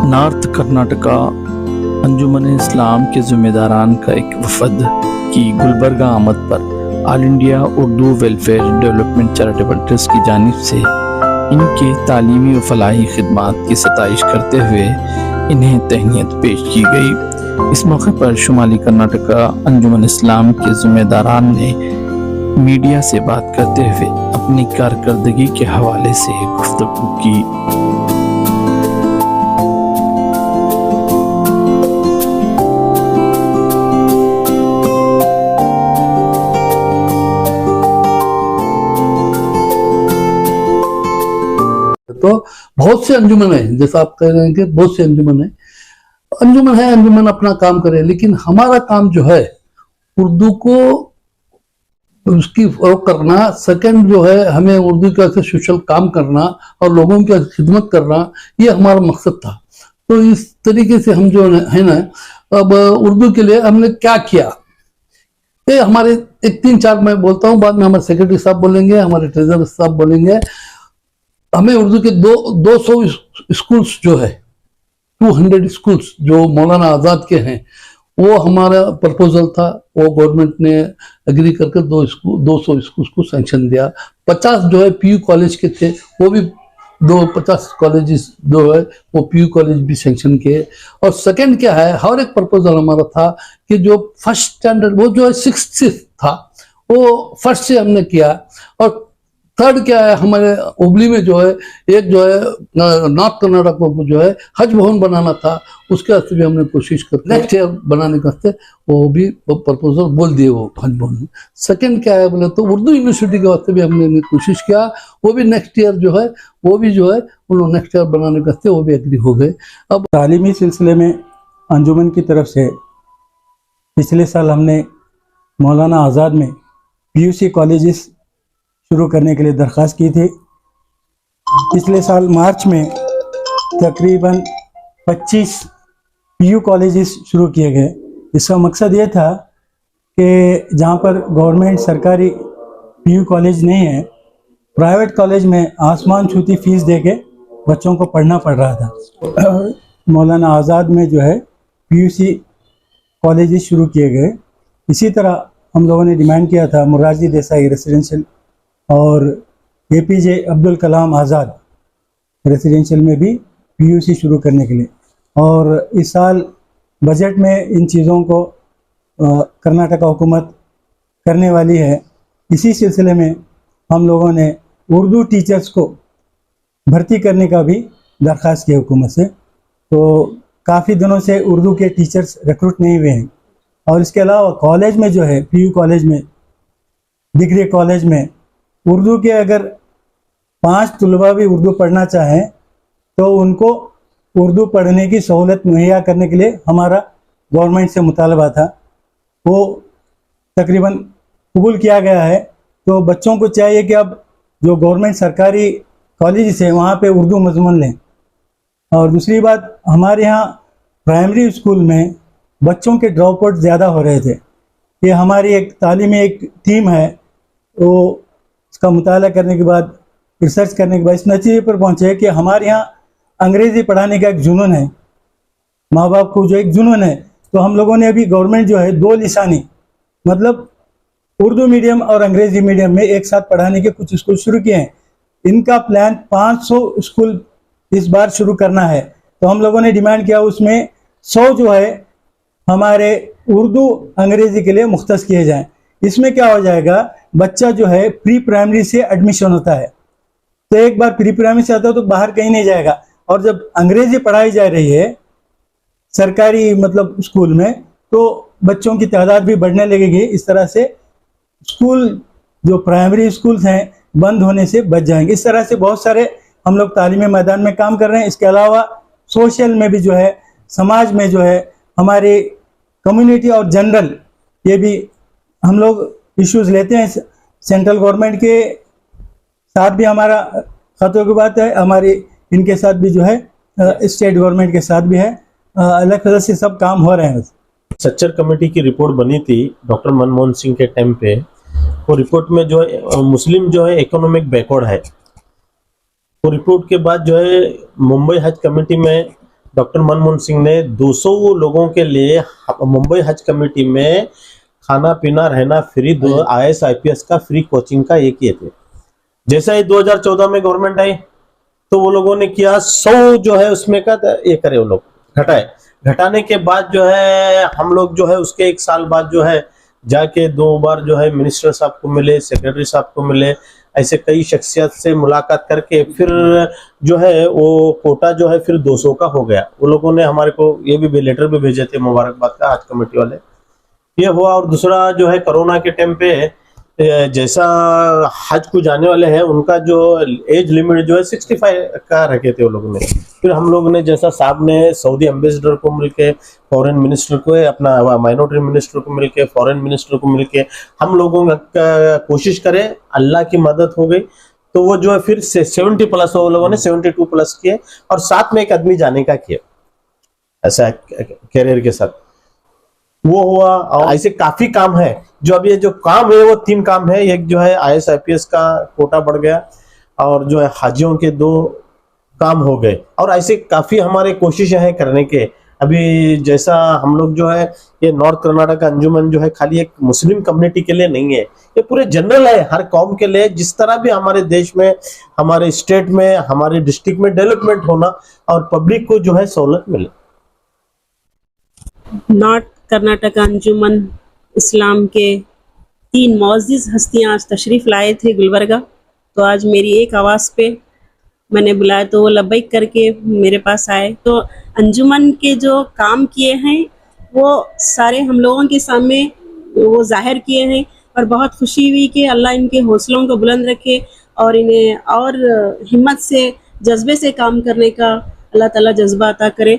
North Karnataka अंजुमन इस्लाम के ज़िम्मेदारान का एक वफद की गुलबर्गा आमद पर all India Urdu welfare development charitable trust की जानिब से इनके तालीमी व फलाही खिदमात की सताइश करते हुए इन्हें तहनीत पेश की गई। इस मौके पर शुमाली कर्नाटका अंजुमन इस्लाम के ज़िम्मेदारान ने मीडिया से बात करते हुए अपनी कारकर्दगी के हवाले से गुफ्तगू की। तो बहुत से अंजुमन है, जैसा आप कह रहे हैं कि बहुत से अंजुमन है, अंजुमन अपना काम करे, लेकिन हमारा काम जो है उर्दू को उसकी फरोग करना, सेकंड जो है हमें उर्दू का सोशल काम करना और लोगों की खिदमत करना, ये हमारा मकसद था। तो इस तरीके से हम जो है ना, अब उर्दू के लिए हमने क्या किया, ये हमारे एक 3-4 मैं बोलता हूँ, बाद में हमारे सेक्रेटरी साहब बोलेंगे, हमारे ट्रेजरर साहब बोलेंगे। हमें उर्दू के 200 स्कूल्स जो है, 200 स्कूल्स जो मौलाना आज़ाद के हैं, वो हमारा प्रपोजल था। वो गवर्नमेंट ने एग्री करके 200 स्कूल्स को सैंक्शन दिया। 50 जो है पीयू कॉलेज के थे, वो भी 50 कॉलेजेस जो है वो पीयू कॉलेज भी सैंक्शन किए। और सेकंड क्या है, हर एक प्रपोजल हमारा था कि जो फर्स्ट स्टैंडर्ड वो जो है 6th से था, वो फर्स्ट से हमने किया। और थर्ड क्या है, हमारे हुबली में जो है एक जो है नॉर्थ कर्नाटक को जो है हज भवन बनाना था, उसके वास्ते भी हमने कोशिश कर नेक्स्ट ईयर बनाने के वास्ते वो भी प्रपोजल बोल दिए वो हज भवन। सेकंड क्या है बोले तो उर्दू यूनिवर्सिटी के वास्ते भी हमने कोशिश किया, वो भी नेक्स्ट ईयर जो है उन लोग नेक्स्ट ईयर बनाने के वास्ते वो भी एग्री हो गए। अब तालीमी सिलसिले में अंजुमन की तरफ से पिछले साल हमने मौलाना आज़ाद में पीयूसी कॉलेजेस शुरू करने के लिए दरख्वास्त की थी। पिछले साल मार्च में तकरीबन 25 पीयू कॉलेजेस शुरू किए गए। इसका मकसद ये था कि जहाँ पर गवर्नमेंट सरकारी पीयू कॉलेज नहीं है, प्राइवेट कॉलेज में आसमान छूती फीस दे के बच्चों को पढ़ना पड़ रहा था। मौलाना आज़ाद में जो है पीयूसी कॉलेजेस शुरू किए गए। इसी तरह हम लोगों ने डिमांड किया था मोरारजी देसाई रेसिडेंशियल और एपीजे अब्दुल कलाम आज़ाद रेसिडेंशियल में भी पीयूसी शुरू करने के लिए। और इस साल बजट में इन चीज़ों को कर्नाटक हुकूमत करने वाली है। इसी सिलसिले में हम लोगों ने उर्दू टीचर्स को भर्ती करने का भी दरख्वास्त किया हुकूमत से। तो काफ़ी दिनों से उर्दू के टीचर्स रिक्रूट नहीं हुए हैं। और इसके अलावा कॉलेज में जो है पीयू कॉलेज में, डिग्री कॉलेज में उर्दू के अगर 5 तलबा भी उर्दू पढ़ना चाहें तो उनको उर्दू पढ़ने की सहूलत मुहैया करने के लिए हमारा गवर्नमेंट से मुतालबा था, वो तकरीबन कबूल किया गया है। तो बच्चों को चाहिए कि अब जो गवर्नमेंट सरकारी कॉलेज है वहाँ पे उर्दू मज़मून लें। और दूसरी बात, हमारे यहाँ प्राइमरी स्कूल में बच्चों के ड्रॉप आउट ज़्यादा हो रहे थे। ये हमारी एक तालीमी एक टीम है, वो इसका मुताला करने के बाद, रिसर्च करने के बाद इस नतीजे पर पहुँचे कि हमारे यहाँ अंग्रेज़ी पढ़ाने का एक जुनून है, माँ बाप को जो एक जुनून है। तो हम लोगों ने अभी गवर्नमेंट जो है 2 लिसानी, मतलब उर्दू मीडियम और अंग्रेज़ी मीडियम में एक साथ पढ़ाने के कुछ स्कूल शुरू किए हैं। इनका प्लान 500 स्कूल इस बार शुरू करना है। तो हम लोगों ने डिमांड किया उसमें 100 जो है हमारे उर्दू अंग्रेज़ी के लिए मुख्तस किए जाएँ। इसमें क्या हो जाएगा, बच्चा जो है प्री प्राइमरी से एडमिशन होता है, तो एक बार प्री प्राइमरी से आता है तो बाहर कहीं नहीं जाएगा। और जब अंग्रेजी पढ़ाई जा रही है सरकारी मतलब स्कूल में, तो बच्चों की तादाद भी बढ़ने लगेगी। इस तरह से स्कूल जो प्राइमरी स्कूल्स हैं बंद होने से बच जाएंगे। इस तरह से बहुत सारे हम लोग तालीमी मैदान में काम कर रहे हैं। इसके अलावा सोशल में भी जो है, समाज में जो है, हमारे कम्युनिटी और जनरल ये भी हम लोग इश्यूज लेते हैं। सेंट्रल गवर्नमेंट के साथ भी हमारा खतों की बात है, हमारी इनके साथ भी जो है स्टेट गवर्नमेंट के साथ भी है, अलग अलग से सब काम हो रहे हैं। सच्चर कमेटी की रिपोर्ट बनी थी डॉक्टर मनमोहन सिंह के टाइम पे, वो रिपोर्ट में जो है मुस्लिम जो है इकोनॉमिक बैकवर्ड है। वो रिपोर्ट के बाद जो है मुंबई हज कमेटी में डॉक्टर मनमोहन सिंह ने 200 लोगों के लिए मुंबई हज कमेटी में खाना पीना रहना फ्री, IAS IPS का फ्री कोचिंग का ये किए थे। जैसा ही 2014 में गवर्नमेंट आई तो वो लोगों ने किया 100 जो है उसमें का ये करे, वो लोग घटाने के बाद जो है हम लोग जो है उसके 1 साल बाद जो है जाके 2 बार जो है मिनिस्टर साहब को मिले, सेक्रेटरी साहब को मिले, ऐसे कई शख्सियत से मुलाकात करके फिर जो है वो कोटा जो है फिर 200 का हो गया। वो लोगों ने हमारे को ये भी लेटर भी भेजे थे मुबारकबाद का, हज कमेटी वाले। ये हुआ। और दूसरा जो है कोरोना के टाइम पे जैसा हज को जाने वाले हैं उनका जो एज लिमिट जो है 65 का रखे थे वो लोगों ने। फिर हम लोग ने जैसा साहब ने सऊदी एम्बेसडर को मिलके, फॉरेन मिनिस्टर को, अपना माइनॉरिटी मिनिस्टर को मिलके, फॉरेन मिनिस्टर को मिलके हम लोगों का कोशिश करे, अल्लाह की मदद हो गई। तो वो जो है फिर 70 प्लस वो लोगों ने 72 प्लस किए और साथ में एक आदमी जाने का किया ऐसा कैरियर के साथ, वो हुआ। और ऐसे काफी काम है जो अभी जो काम है वो 3 काम है। एक जो है IAS IPS का कोटा बढ़ गया और जो है हाजियों के 2 काम हो गए। और ऐसे काफी हमारे कोशिशें हैं करने के। अभी जैसा हम लोग जो है ये नॉर्थ कर्नाटक अंजुमन जो है खाली एक मुस्लिम कम्युनिटी के लिए नहीं है, ये पूरे जनरल है हर कौम के लिए। जिस तरह भी हमारे देश में, हमारे स्टेट में, हमारे डिस्ट्रिक्ट में डेवलपमेंट होना और पब्लिक को जो है सहूलत मिले। नॉर्थ कर्नाटक अंजुमन इस्लाम के 3 मुअज़्ज़िज़ हस्तियाँ आज तशरीफ़ लाए थे गुलबर्गा। तो आज मेरी एक आवाज़ पे मैंने बुलाया तो वो लब्बैक करके मेरे पास आए। तो अंजुमन के जो काम किए हैं वो सारे हम लोगों के सामने वो जाहिर किए हैं और बहुत खुशी हुई कि अल्लाह इनके हौसलों को बुलंद रखे और इन्हें और हिम्मत से, जज्बे से काम करने का अल्लाह ताला जज्बा अता करे।